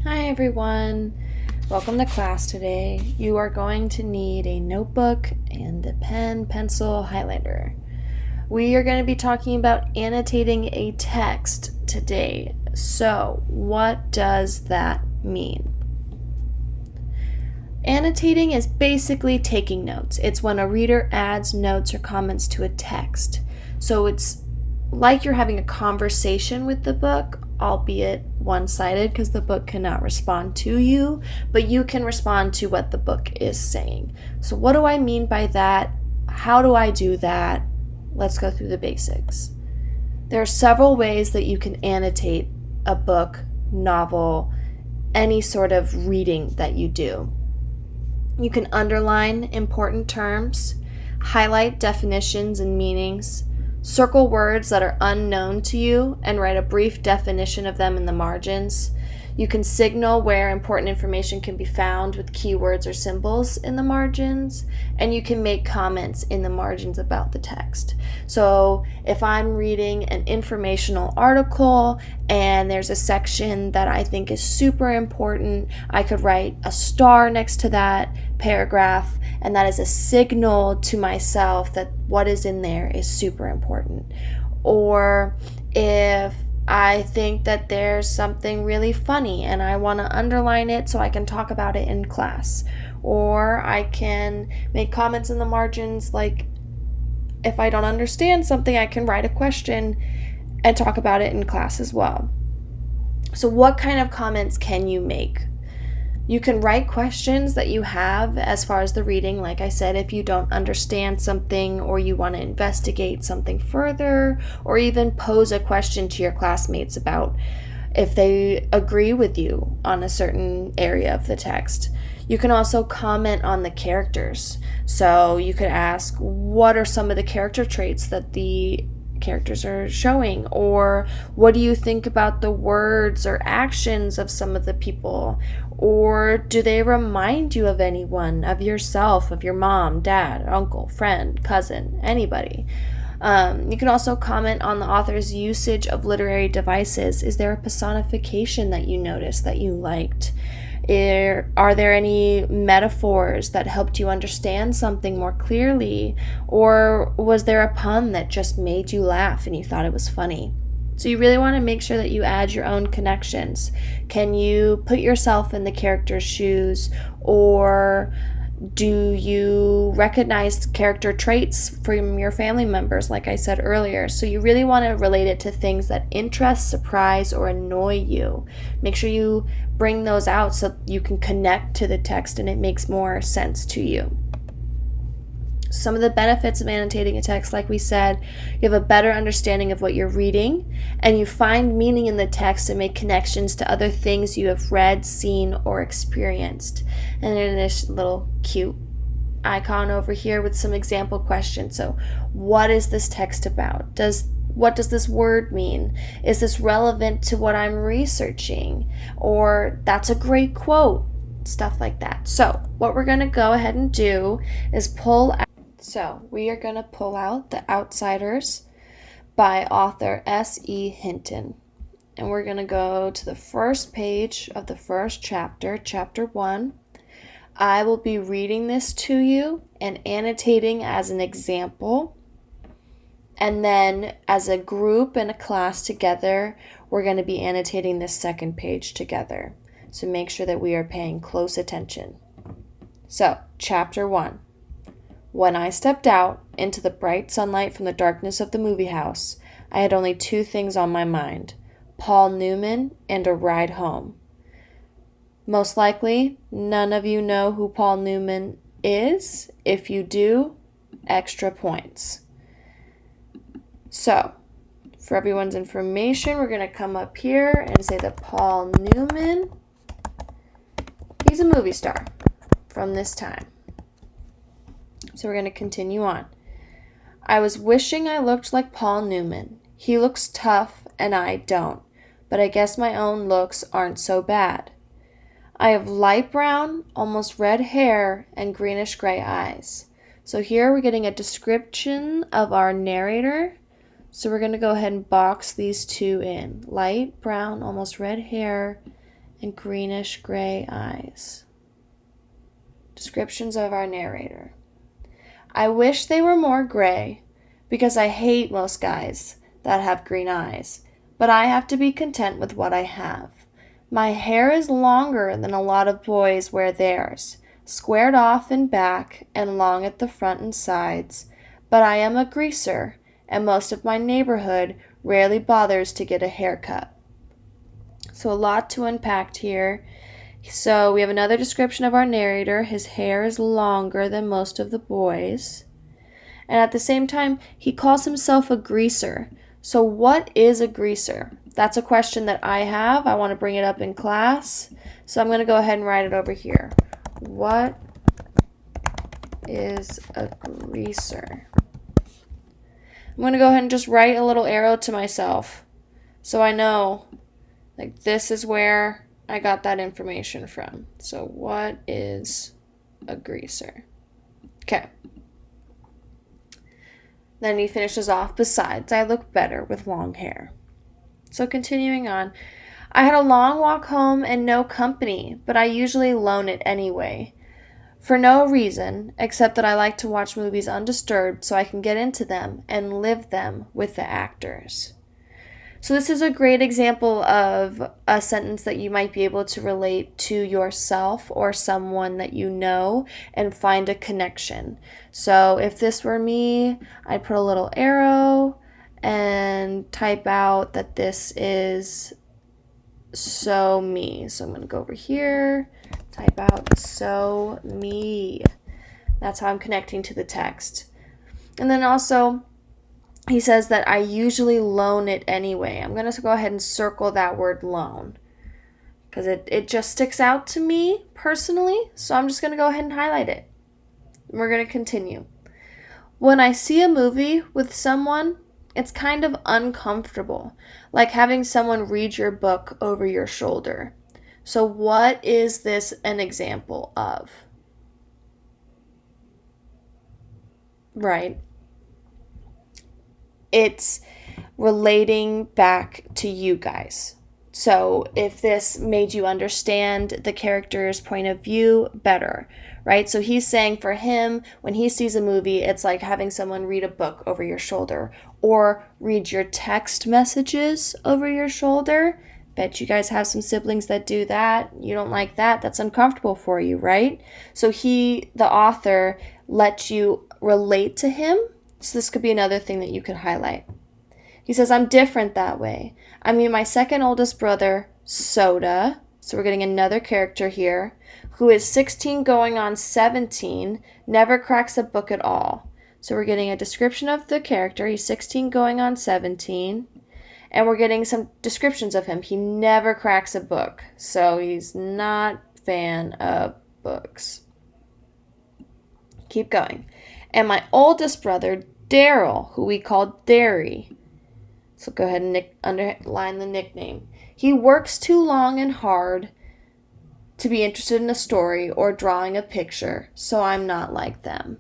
Hi everyone, welcome to class today. You are going to need a notebook and a pen, pencil, highlighter. We are going to be talking about annotating a text today. So, what does that mean? Annotating is basically taking notes. It's when a reader adds notes or comments to a text. So it's like you're having a conversation with the book, albeit one-sided because the book cannot respond to you, but you can respond to what the book is saying. So what do I mean by that? How do I do that? Let's go through the basics. There are several ways that you can annotate a book, novel, any sort of reading that you do. You can underline important terms, highlight definitions and meanings, circle words that are unknown to you, and write a brief definition of them in the margins. You can signal where important information can be found with keywords or symbols in the margins, and you can make comments in the margins about the text. So if I'm reading an informational article and there's a section that I think is super important, I could write a star next to that paragraph, and that is a signal to myself that what is in there is super important. Or if I think that there's something really funny and I want to underline it so I can talk about it in class. Or I can make comments in the margins, like if I don't understand something, I can write a question and talk about it in class as well. So what kind of comments can you make? You can write questions that you have as far as the reading. Like I said, if you don't understand something or you want to investigate something further, or even pose a question to your classmates about if they agree with you on a certain area of the text. You can also comment on the characters. So you could ask, what are some of the character traits that the characters are showing? Or what do you think about the words or actions of some of the people? Or do they remind you of anyone, of yourself, of your mom, dad, uncle, friend, cousin, anybody? You can also comment on the author's usage of literary devices. Is there a personification that you noticed that you liked? Are there any metaphors that helped you understand something more clearly? Or was there a pun that just made you laugh and you thought it was funny? So you really want to make sure that you add your own connections. Can you put yourself in the character's shoes? Or do you recognize character traits from your family members, like I said earlier? So you really want to relate it to things that interest, surprise, or annoy you. Make sure you bring those out so you can connect to the text and it makes more sense to you. Some of the benefits of annotating a text, like we said, you have a better understanding of what you're reading, and you find meaning in the text and make connections to other things you have read, seen, or experienced. And then this little cute icon over here with some example questions. So, what is this text about? What does this word mean? Is this relevant to what I'm researching? Or that's a great quote. Stuff like that. So, what we're going to go ahead and do is we are going to pull out The Outsiders by author S.E. Hinton. And we're going to go to the first page of the first chapter, chapter 1. I will be reading this to you and annotating as an example. And then as a group and a class together, we're going to be annotating this second page together. So make sure that we are paying close attention. So, chapter 1. When I stepped out into the bright sunlight from the darkness of the movie house, I had only two things on my mind: Paul Newman and a ride home. Most likely, none of you know who Paul Newman is. If you do, extra points. So, for everyone's information, we're going to come up here and say that Paul Newman, he's a movie star from this time. So we're going to continue on. I was wishing I looked like Paul Newman. He looks tough and I don't, but I guess my own looks aren't so bad. I have light brown, almost red hair and greenish gray eyes. So here we're getting a description of our narrator. So we're going to go ahead and box these two in. Light brown, almost red hair, and greenish gray eyes. Descriptions of our narrator. I wish they were more gray, because I hate most guys that have green eyes, but I have to be content with what I have. My hair is longer than a lot of boys wear theirs, squared off in back and long at the front and sides, but I am a greaser, and most of my neighborhood rarely bothers to get a haircut. So a lot to unpack here. So we have another description of our narrator. His hair is longer than most of the boys. And at the same time, he calls himself a greaser. So what is a greaser? That's a question that I have. I want to bring it up in class. So I'm going to go ahead and write it over here. What is a greaser? I'm going to go ahead and just write a little arrow to myself so I know, like, this is where I got that information from. So what is a greaser? Okay. Then he finishes off, besides, I look better with long hair. So continuing on, I had a long walk home and no company, but I usually loan it anyway. For no reason, except that I like to watch movies undisturbed so I can get into them and live them with the actors. So this is a great example of a sentence that you might be able to relate to yourself or someone that you know and find a connection. So if this were me, I'd put a little arrow and type out that this is so me. So I'm going to go over here, type out so me. That's how I'm connecting to the text. And then also, he says that I usually loan it anyway. I'm going to go ahead and circle that word loan because it just sticks out to me personally. So I'm just going to go ahead and highlight it. We're going to continue. When I see a movie with someone, it's kind of uncomfortable, like having someone read your book over your shoulder. So what is this an example of? Right. It's relating back to you guys. So if this made you understand the character's point of view better, right? So he's saying for him, when he sees a movie, it's like having someone read a book over your shoulder or read your text messages over your shoulder. Bet you guys have some siblings that do that. You don't like that. That's uncomfortable for you, right? So the author, lets you relate to him. So this could be another thing that you could highlight. He says, I'm different that way. I mean, my second oldest brother, Soda, so we're getting another character here, who is 16 going on 17, never cracks a book at all. So we're getting a description of the character. He's 16 going on 17. And we're getting some descriptions of him. He never cracks a book. So he's not a fan of books. Keep going. And my oldest brother, Daryl, who we call Derry. So go ahead and underline the nickname. He works too long and hard to be interested in a story or drawing a picture, so I'm not like them.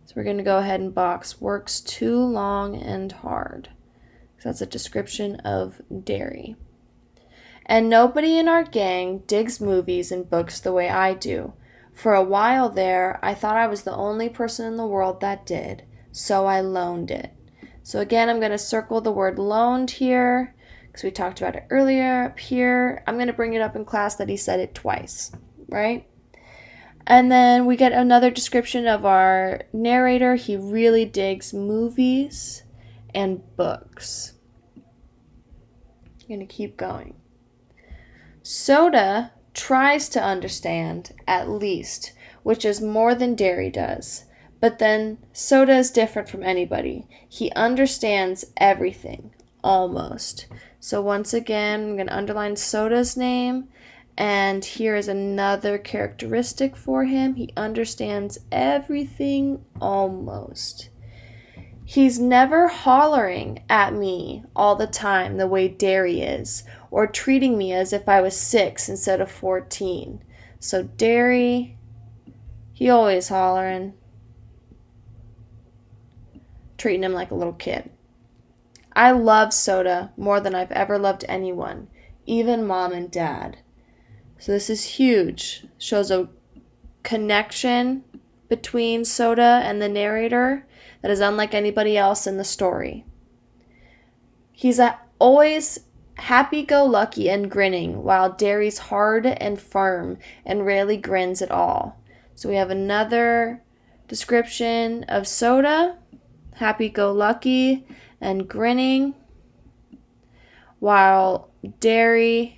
So we're going to go ahead and box works too long and hard. So that's a description of Derry. And nobody in our gang digs movies and books the way I do. For a while there, I thought I was the only person in the world that did, so I loaned it. So again, I'm going to circle the word loaned here because we talked about it earlier up here. I'm going to bring it up in class that he said it twice, right? And then we get another description of our narrator. He really digs movies and books. I'm going to keep going. Soda tries to understand, at least, which is more than Derry does. But then Soda is different from anybody. He understands everything, almost. So once again, I'm going to underline Soda's name. And here is another characteristic for him. He understands everything, almost. He's never hollering at me all the time the way Derry is, or treating me as if I was 6 instead of 14. So Derry, he always hollering, treating him like a little kid. I love Soda more than I've ever loved anyone, even Mom and Dad. So this is huge. Shows a connection between Soda and the narrator that is unlike anybody else in the story. He's always happy-go-lucky and grinning, while Derry's hard and firm and rarely grins at all. So we have another description of Soda, happy-go-lucky and grinning, while Derry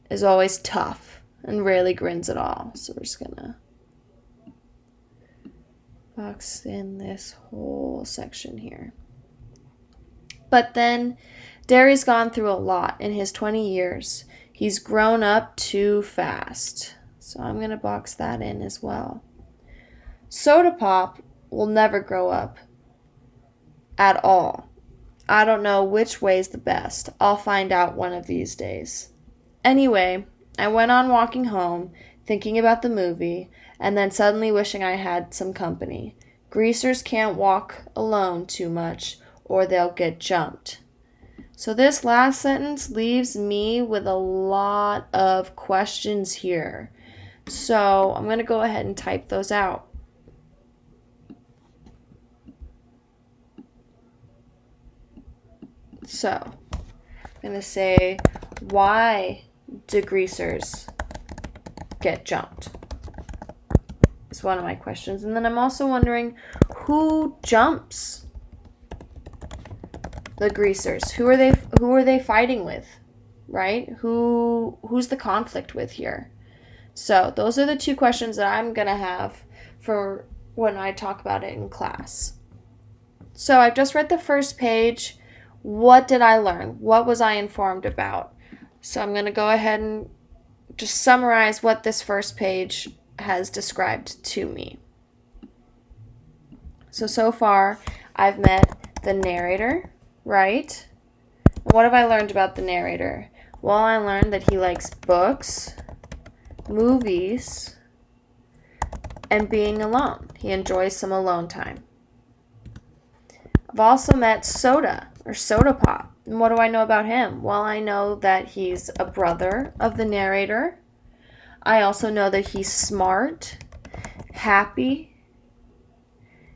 is always tough and rarely grins at all. So we're just gonna box in this whole section here. But then Derry's gone through a lot in his 20 years. He's grown up too fast. So I'm gonna box that in as well. Soda Pop will never grow up at all. I don't know which way's the best. I'll find out one of these days. Anyway, I went on walking home, thinking about the movie, and then suddenly wishing I had some company. Greasers can't walk alone too much, or they'll get jumped. So this last sentence leaves me with a lot of questions here. So I'm going to go ahead and type those out. So I'm going to say, why do greasers get jumped? Is one of my questions. And then I'm also wondering, who jumps the greasers? Who are they fighting with? Right? Who's the conflict with here? So those are the two questions that I'm going to have for when I talk about it in class. So I've just read the first page. What did I learn? What was I informed about? So I'm going to go ahead and just summarize what this first page has described to me. So far, I've met the narrator, right? What have I learned about the narrator? Well, I learned that he likes books, movies, and being alone. He enjoys some alone time. I've also met Soda, or Soda Pop. And what do I know about him? Well, I know that he's a brother of the narrator. I also know that he's smart, happy.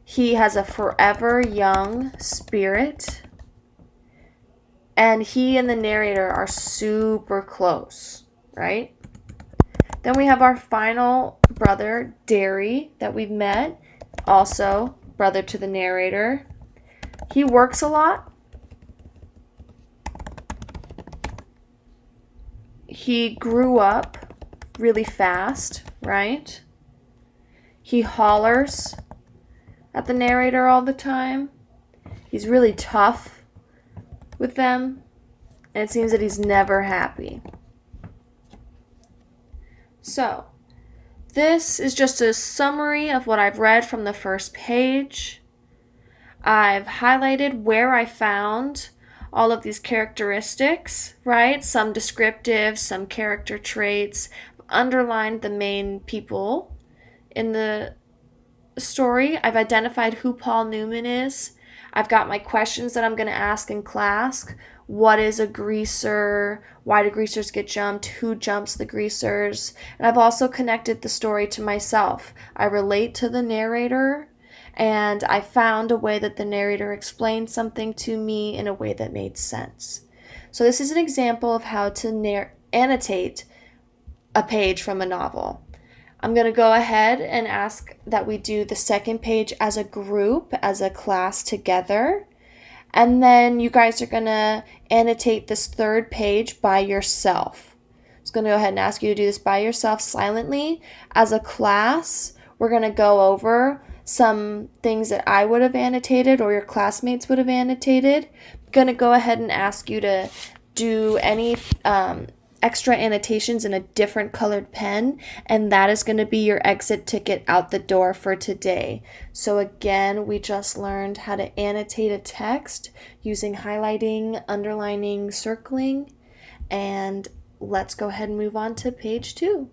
He has a forever young spirit. And he and the narrator are super close, right? Then we have our final brother, Derry, that we've met. Also, brother to the narrator. He works a lot. He grew up really fast, right? He hollers at the narrator all the time. He's really tough with them. And it seems that he's never happy. So, this is just a summary of what I've read from the first page. I've highlighted where I found all of these characteristics, right? Some descriptive, some character traits. Underlined the main people in the story. I've identified who Paul Newman is. I've got my questions that I'm going to ask in class. What is a greaser? Why do greasers get jumped? Who jumps the greasers? And I've also connected the story to myself. I relate to the narrator, and I found a way that the narrator explained something to me in a way that made sense. So this is an example of how to annotate a page from a novel. I'm going to go ahead and ask that we do the second page as a group, as a class together. And then you guys are going to annotate this third page by yourself. I'm just going to go ahead and ask you to do this by yourself silently. As a class, we're going to go over some things that I would have annotated or your classmates would have annotated. I'm going to go ahead and ask you to do any extra annotations in a different colored pen, and that is going to be your exit ticket out the door for today. So again, we just learned how to annotate a text using highlighting, underlining, circling, and let's go ahead and move on to page 2.